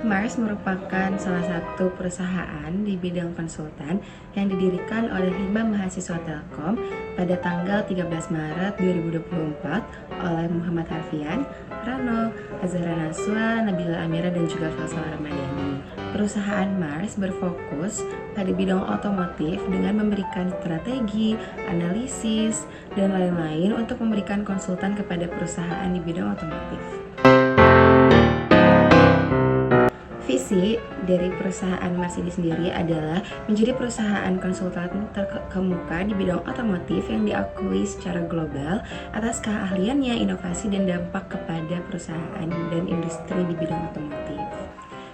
Mars merupakan salah satu perusahaan di bidang konsultan yang didirikan oleh 5 mahasiswa Telkom pada tanggal 13 Maret 2024 oleh Muhammad Harfian, Rano, Azhara Naswa, Nabila Amira, dan juga Faisal Ramadhani. Perusahaan Mars berfokus pada bidang otomotif dengan memberikan strategi, analisis, dan lain-lain untuk memberikan konsultan kepada perusahaan di bidang otomotif. Visi dari perusahaan Mars ini sendiri adalah menjadi perusahaan konsultan terkemuka di bidang otomotif yang diakui secara global atas keahliannya, inovasi, dan dampak kepada perusahaan dan industri di bidang otomotif.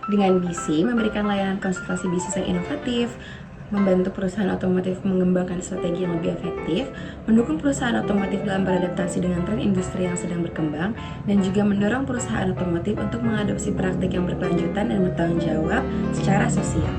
Dengan misi memberikan layanan konsultasi bisnis yang inovatif, membantu perusahaan otomotif mengembangkan strategi yang lebih efektif, mendukung perusahaan otomotif dalam beradaptasi dengan tren industri yang sedang berkembang, dan juga mendorong perusahaan otomotif untuk mengadopsi praktik yang berkelanjutan dan bertanggung jawab secara sosial.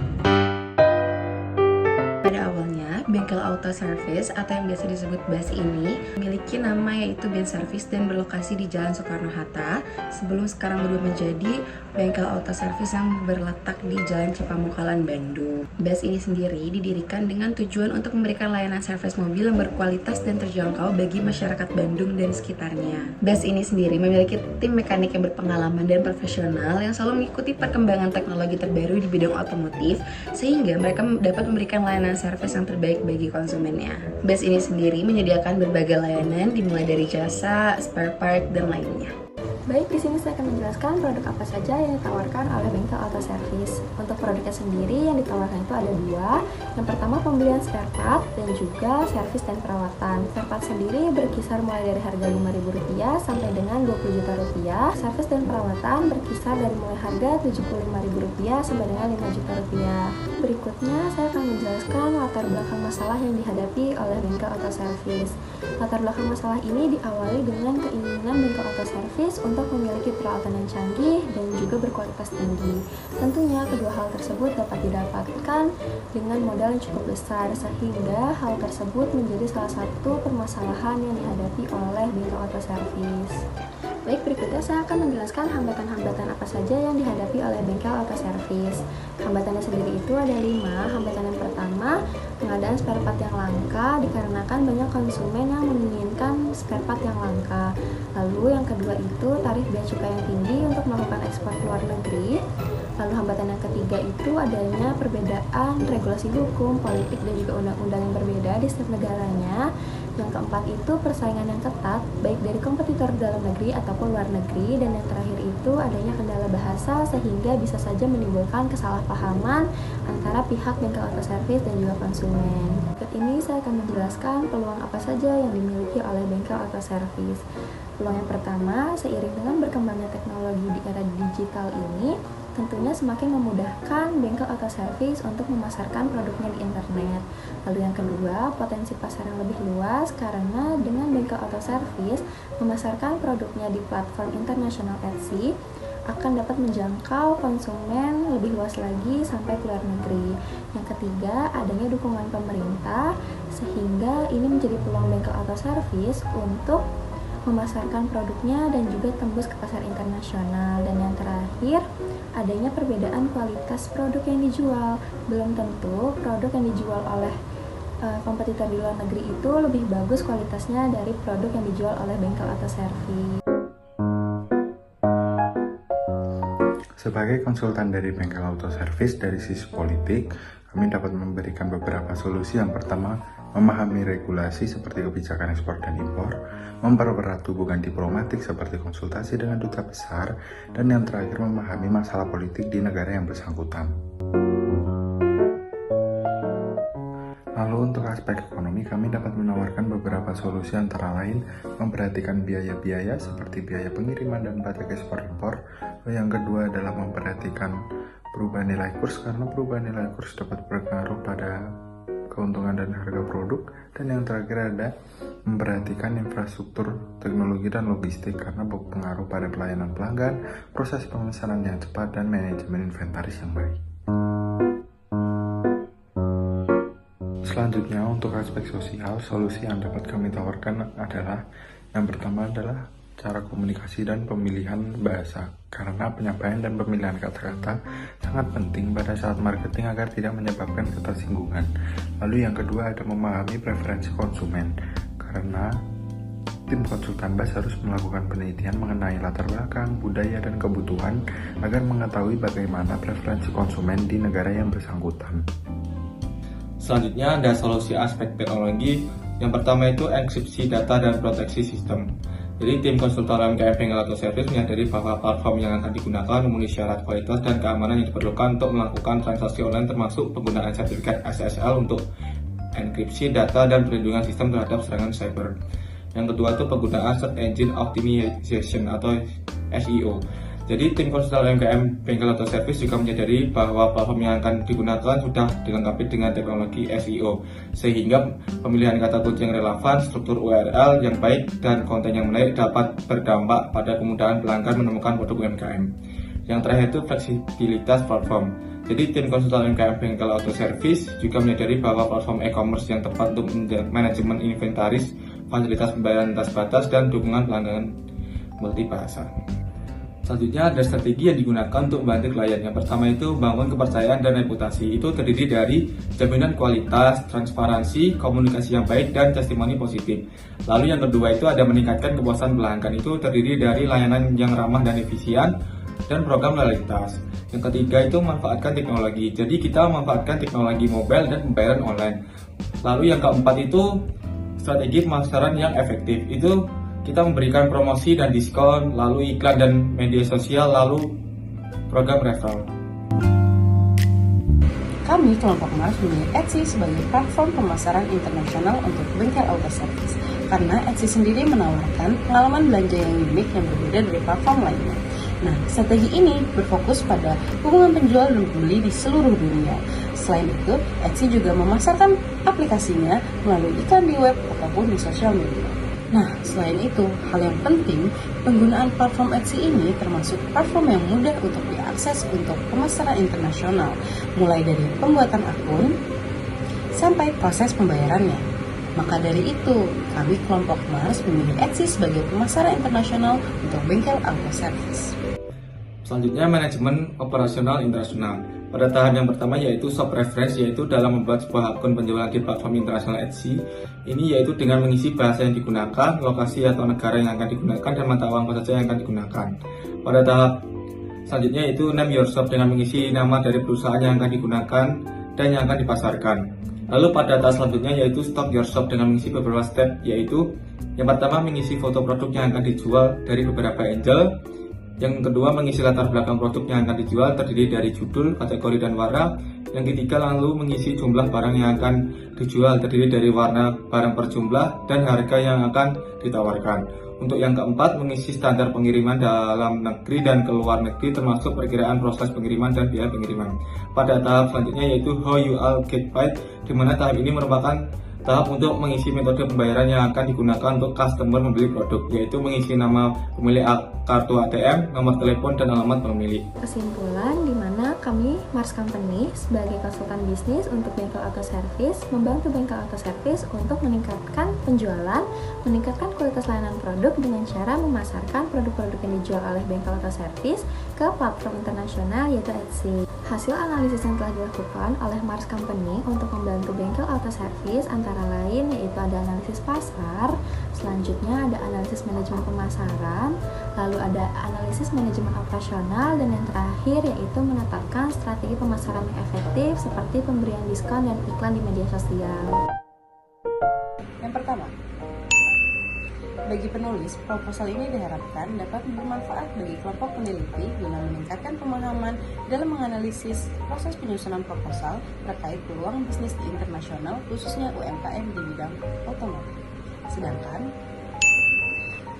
Pada awalnya, bengkel auto service atau yang biasa disebut BAS ini memiliki nama yaitu Ben Service dan berlokasi di Jalan Soekarno-Hatta sebelum sekarang berubah menjadi bengkel auto service yang berletak di Jalan Cipamukalan, Bandung. BAS ini sendiri didirikan dengan tujuan untuk memberikan layanan servis mobil yang berkualitas dan terjangkau bagi masyarakat Bandung dan sekitarnya. BAS ini sendiri memiliki tim mekanik yang berpengalaman dan profesional yang selalu mengikuti perkembangan teknologi terbaru di bidang otomotif sehingga mereka dapat memberikan layanan servis yang terbaik bagi konsumennya. BAS ini sendiri menyediakan berbagai layanan dimulai dari jasa, spare part, dan lainnya. Baik, di sini saya akan menjelaskan produk apa saja yang ditawarkan oleh bengkel auto service. Untuk produknya sendiri yang ditawarkan itu ada dua. Yang pertama pembelian spare part dan juga servis dan perawatan. Spare part sendiri berkisar mulai dari harga Rp5.000 sampai dengan Rp20 juta. Servis dan perawatan berkisar dari mulai harga Rp75.000 sampai dengan Rp5 juta. Berikutnya saya akan menjelaskan latar belakang masalah yang dihadapi oleh bengkel auto service. Latar belakang masalah ini diawali dengan keinginan bengkel auto service untuk memiliki peralatan yang canggih dan juga berkualitas tinggi. Tentunya kedua hal tersebut dapat didapatkan dengan modal yang cukup besar, sehingga hal tersebut menjadi salah satu permasalahan yang dihadapi oleh bengkel auto service. Baik, berikutnya saya akan menjelaskan hambatan-hambatan apa saja yang dihadapi oleh bengkel auto service. Hambatannya sendiri itu ada 5. Hambatan yang pertama, pengadaan spare part yang langka dikarenakan banyak konsumen yang menginginkan spare part yang langka. Lalu yang kedua itu tarif bea cukai yang tinggi untuk melakukan ekspor ke luar negeri. Lalu hambatan yang ketiga itu adanya perbedaan regulasi hukum, politik, dan juga undang-undang yang berbeda di setiap negaranya. Yang keempat itu persaingan yang ketat, baik dari kompetitor dalam negeri ataupun luar negeri. Dan yang terakhir itu adanya kendala bahasa sehingga bisa saja menimbulkan kesalahpahaman antara pihak bengkel auto service dan juga konsumen. Berikut ini saya akan menjelaskan peluang apa saja yang dimiliki oleh bengkel auto service. Peluang yang pertama, seiring dengan berkembangnya teknologi di era digital ini, tentunya semakin memudahkan bengkel auto service untuk memasarkan produknya di internet. Lalu yang kedua, potensi pasar yang lebih luas karena dengan bengkel auto service memasarkan produknya di platform internasional Etsy akan dapat menjangkau konsumen lebih luas lagi sampai ke luar negeri. Yang ketiga, adanya dukungan pemerintah sehingga ini menjadi peluang bengkel auto service untuk memasarkan produknya dan juga tembus ke pasar internasional. Dan yang terakhir, adanya perbedaan kualitas produk yang dijual. Belum tentu produk yang dijual oleh kompetitor di luar negeri itu lebih bagus kualitasnya dari produk yang dijual oleh bengkel auto service. Sebagai konsultan dari bengkel auto service dari sisi politik, kami dapat memberikan beberapa solusi. Yang pertama, memahami regulasi seperti kebijakan ekspor dan impor, memperberat hubungan diplomatik seperti konsultasi dengan duta besar, dan yang terakhir memahami masalah politik di negara yang bersangkutan. Lalu untuk aspek ekonomi, kami dapat menawarkan beberapa solusi antara lain memperhatikan biaya-biaya seperti biaya pengiriman dan pajak ekspor impor. Yang kedua adalah memperhatikan perubahan nilai kurs karena perubahan nilai kurs dapat berpengaruh pada keuntungan dan harga produk. Dan yang terakhir ada memperhatikan infrastruktur, teknologi, dan logistik karena berpengaruh pada pelayanan pelanggan, proses pemesanan yang cepat, dan manajemen inventaris yang baik. Selanjutnya untuk aspek sosial, solusi yang dapat kami tawarkan adalah yang pertama adalah cara komunikasi dan pemilihan bahasa, karena penyampaian dan pemilihan kata-kata sangat penting pada saat marketing agar tidak menyebabkan ketersinggungan. Lalu yang kedua ada memahami preferensi konsumen, karena tim konsultan BAS harus melakukan penelitian mengenai latar belakang, budaya, dan kebutuhan agar mengetahui bagaimana preferensi konsumen di negara yang bersangkutan. Selanjutnya ada solusi aspek teknologi. Yang pertama itu enkripsi data dan proteksi sistem. Jadi tim konsultan UMKM Bengkel Auto Service menyadari bahwa platform yang akan digunakan memenuhi syarat kualitas dan keamanan yang diperlukan untuk melakukan transaksi online, termasuk penggunaan sertifikat SSL untuk enkripsi data dan perlindungan sistem terhadap serangan cyber. Yang kedua itu penggunaan Search Engine Optimization atau SEO. Jadi tim konsultan UMKM Bengkel Auto Service juga menyadari bahwa platform yang akan digunakan sudah dilengkapi dengan teknologi SEO, sehingga pemilihan kata kunci yang relevan, struktur URL yang baik, dan konten yang menarik dapat berdampak pada kemudahan pelanggan menemukan produk UMKM. Yang terakhir itu fleksibilitas platform. Jadi tim konsultan UMKM Bengkel Auto Service juga menyadari bahwa platform e-commerce yang tepat untuk manajemen inventaris, fasilitas pembayaran lintas batas, dan dukungan pelanggan multibahasa. Selanjutnya ada strategi yang digunakan untuk membantu klien. Yang pertama itu bangun kepercayaan dan reputasi. Itu terdiri dari jaminan kualitas, transparansi, komunikasi yang baik, dan testimoni positif. Lalu yang kedua itu ada meningkatkan kepuasan pelanggan. Itu terdiri dari layanan yang ramah dan efisien dan program loyalitas. Yang ketiga itu manfaatkan teknologi. Jadi kita memanfaatkan teknologi mobile dan pembayaran online. Lalu yang keempat itu strategi pemasaran yang efektif. Itu kita memberikan promosi dan diskon, lalu iklan dan media sosial, lalu program referral. Kami kelompok Mars memilih Etsy sebagai platform pemasaran internasional untuk bengkel auto service, karena Etsy sendiri menawarkan pengalaman belanja yang unik yang berbeda dari platform lainnya. Nah, strategi ini berfokus pada hubungan penjual dan pembeli di seluruh dunia. Selain itu, Etsy juga memasarkan aplikasinya melalui iklan di web ataupun di sosial media. Nah, selain itu, hal yang penting, penggunaan platform Etsy ini termasuk platform yang mudah untuk diakses untuk pemasaran internasional, mulai dari pembuatan akun sampai proses pembayarannya. Maka dari itu, kami kelompok Mars memilih Etsy sebagai pemasaran internasional untuk bengkel auto service. Selanjutnya manajemen operasional internasional. Pada tahap yang pertama yaitu shop reference, yaitu dalam membuat sebuah akun penjualan di platform internasional Etsy. Ini yaitu dengan mengisi bahasa yang digunakan, lokasi atau negara yang akan digunakan, dan mata uang apa saja yang akan digunakan. Pada tahap selanjutnya yaitu name your shop dengan mengisi nama dari perusahaan yang akan digunakan dan yang akan dipasarkan. Lalu pada tahap selanjutnya yaitu stock your shop dengan mengisi beberapa step, yaitu yang pertama mengisi foto produk yang akan dijual dari beberapa angel. Yang kedua, mengisi latar belakang produk yang akan dijual terdiri dari judul, kategori, dan warna. Yang ketiga, lalu mengisi jumlah barang yang akan dijual terdiri dari warna barang per jumlah dan harga yang akan ditawarkan. Untuk yang keempat, mengisi standar pengiriman dalam negeri dan ke luar negeri termasuk perkiraan proses pengiriman dan biaya pengiriman. Pada tahap selanjutnya yaitu how you all get paid, di mana tahap ini merupakan tahap untuk mengisi metode pembayaran yang akan digunakan untuk customer membeli produk, yaitu mengisi nama pemilik kartu ATM, nomor telepon, dan alamat pemilik. Kesimpulan di mana kami Mars Company sebagai konsultan bisnis untuk bengkel auto service membantu bengkel auto service untuk meningkatkan penjualan, meningkatkan kualitas layanan produk dengan cara memasarkan produk-produk yang dijual oleh bengkel auto service ke platform internasional yaitu Etsy. Hasil analisis yang telah dilakukan oleh Mars Company untuk membantu bengkel auto service antara lain yaitu ada analisis pasar, selanjutnya ada analisis manajemen pemasaran, lalu ada analisis manajemen operasional, dan yang terakhir yaitu menetapkan strategi pemasaran yang efektif seperti pemberian diskon dan iklan di media sosial. Yang pertama, bagi penulis, proposal ini diharapkan dapat bermanfaat bagi kelompok peneliti guna meningkatkan pemahaman dalam menganalisis proses penyusunan proposal terkait peluang bisnis di internasional, khususnya UMKM di bidang otomotif. Sedangkan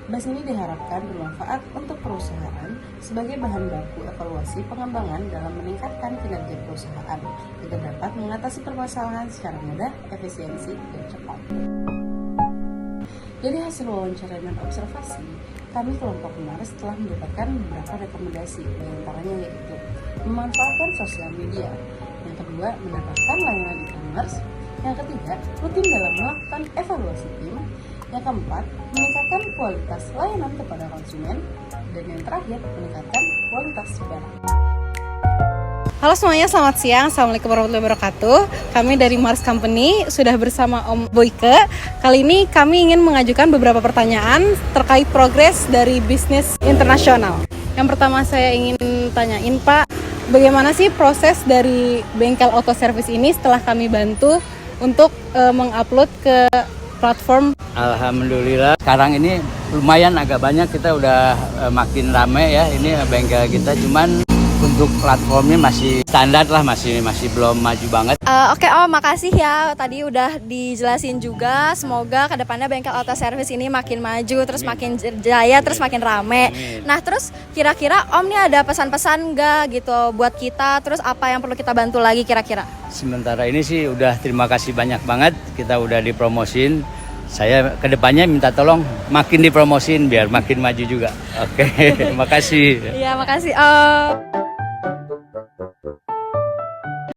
BAS ini diharapkan bermanfaat untuk perusahaan sebagai bahan baku evaluasi pengembangan dalam meningkatkan kinerja perusahaan agar dapat mengatasi permasalahan secara mudah, efisiensi, dan cepat. Dari hasil wawancara dan observasi, kami kelompok Mars telah mendapatkan beberapa rekomendasi, diantaranya yaitu memanfaatkan sosial media, yang kedua mendapatkan layanan e-commerce, yang ketiga rutin dalam melakukan evaluasi tim, Yang keempat, meningkatkan kualitas layanan kepada konsumen. Dan yang terakhir, meningkatkan kualitas barang. Halo semuanya, selamat siang. Assalamualaikum warahmatullahi wabarakatuh. Kami dari Mars Company sudah bersama Om Boyke. Kali ini kami ingin mengajukan beberapa pertanyaan terkait progres dari bisnis internasional. Yang pertama saya ingin tanyain Pak, bagaimana sih proses dari bengkel auto service ini setelah kami bantu untuk mengupload ke platform? Alhamdulillah sekarang ini lumayan agak banyak, kita udah makin rame ya ini bengkel kita, cuman untuk platformnya masih standar lah, masih belum maju banget. Oke Om, makasih ya tadi udah dijelasin juga. Semoga kedepannya bengkel auto service ini makin maju, terus makin jaya, terus makin rame. Nah terus kira-kira Om nih ada pesan-pesan nggak gitu buat kita? Terus apa yang perlu kita bantu lagi kira-kira? Sementara ini sih udah terima kasih banyak banget, kita udah dipromosin. Saya kedepannya minta tolong makin dipromosin biar makin maju juga. Oke, makasih. Iya makasih Om.